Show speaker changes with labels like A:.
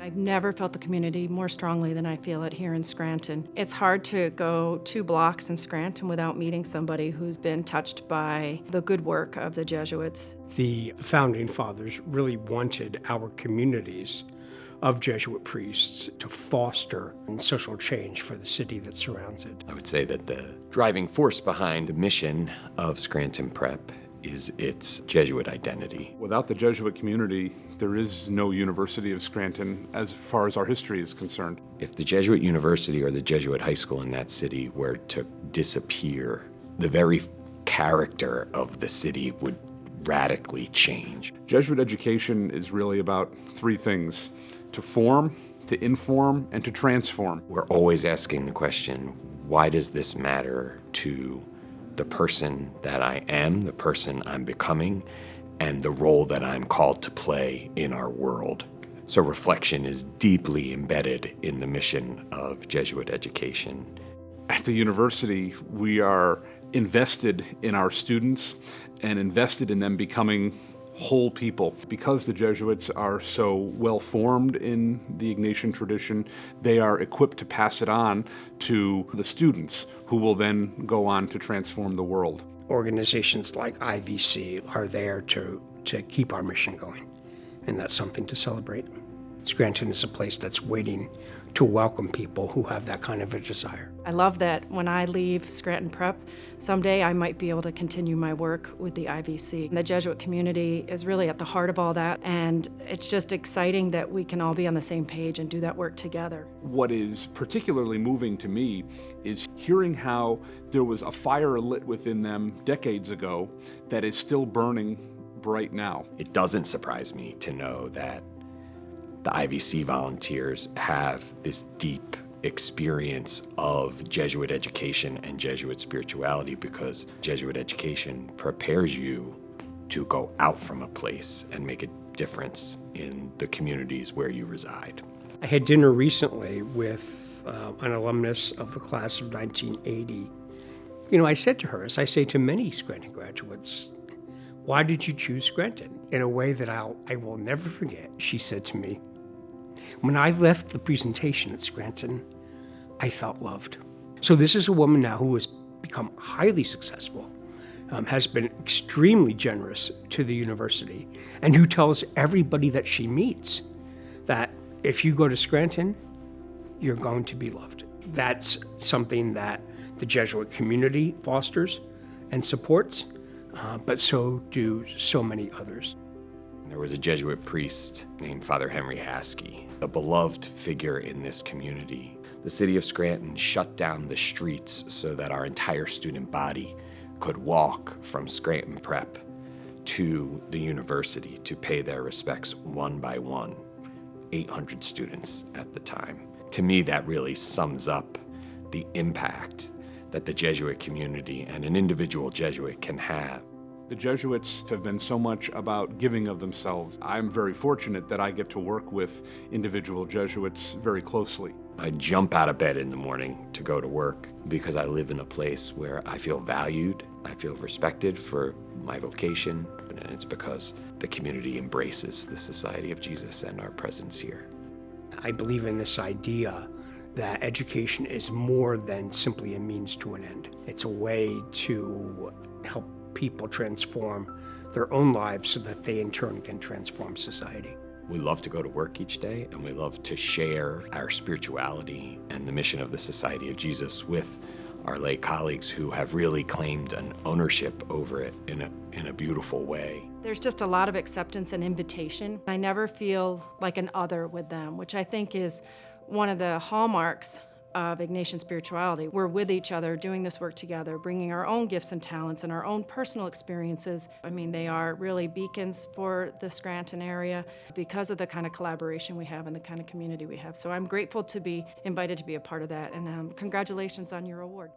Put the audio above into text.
A: I've never felt the community more strongly than I feel it here in Scranton. It's hard to go 2 blocks in Scranton without meeting somebody who's been touched by the good work of the Jesuits.
B: The founding fathers really wanted our communities of Jesuit priests to foster social change for the city that surrounds it.
C: I would say that the driving force behind the mission of Scranton Prep is its Jesuit identity.
D: Without the Jesuit community, there is no University of Scranton as far as our history is concerned.
C: If the Jesuit University or the Jesuit high school in that city were to disappear, the very character of the city would radically change.
D: Jesuit education is really about 3 things: to form, to inform, and to transform.
C: We're always asking the question, why does this matter to the person that I am, the person I'm becoming, and the role that I'm called to play in our world? So reflection is deeply embedded in the mission of Jesuit education.
D: At the university, we are invested in our students and invested in them becoming whole people. Because the Jesuits are so well formed in the Ignatian tradition, they are equipped to pass it on to the students, who will then go on to transform the world.
B: Organizations like IVC are there to keep our mission going, and that's something to celebrate. Scranton is a place that's waiting to welcome people who have that kind of a desire.
A: I love that when I leave Scranton Prep, someday I might be able to continue my work with the IVC. The Jesuit community is really at the heart of all that, and it's just exciting that we can all be on the same page and do that work together.
D: What is particularly moving to me is hearing how there was a fire lit within them decades ago that is still burning bright now.
C: It doesn't surprise me to know that the IVC volunteers have this deep experience of Jesuit education and Jesuit spirituality, because Jesuit education prepares you to go out from a place and make a difference in the communities where you reside.
B: I had dinner recently with an alumnus of the class of 1980. I said to her, as I say to many Scranton graduates, "Why did you choose Scranton?" In a way that I will never forget, she said to me, "When I left the presentation at Scranton, I felt loved." So this is a woman now who has become highly successful, has been extremely generous to the university, and who tells everybody that she meets that if you go to Scranton, you're going to be loved. That's something that the Jesuit community fosters and supports, but so do so many others.
C: There was a Jesuit priest named Father Henry Haskey, a beloved figure in this community. The city of Scranton shut down the streets so that our entire student body could walk from Scranton Prep to the university to pay their respects one by one. 800 students at the time. To me, that really sums up the impact that the Jesuit community and an individual Jesuit can have.
D: The Jesuits have been so much about giving of themselves. I'm very fortunate that I get to work with individual Jesuits very closely.
C: I jump out of bed in the morning to go to work because I live in a place where I feel valued, I feel respected for my vocation, and it's because the community embraces the Society of Jesus and our presence here.
B: I believe in this idea that education is more than simply a means to an end. It's a way to help people transform their own lives so that they in turn can transform society.
C: We love to go to work each day, and we love to share our spirituality and the mission of the Society of Jesus with our lay colleagues who have really claimed an ownership over it in a beautiful way.
A: There's just a lot of acceptance and invitation. I never feel like an other with them, which I think is one of the hallmarks of Ignatian spirituality. We're with each other, doing this work together, bringing our own gifts and talents and our own personal experiences. I mean, they are really beacons for the Scranton area because of the kind of collaboration we have and the kind of community we have. So I'm grateful to be invited to be a part of that, and congratulations on your award.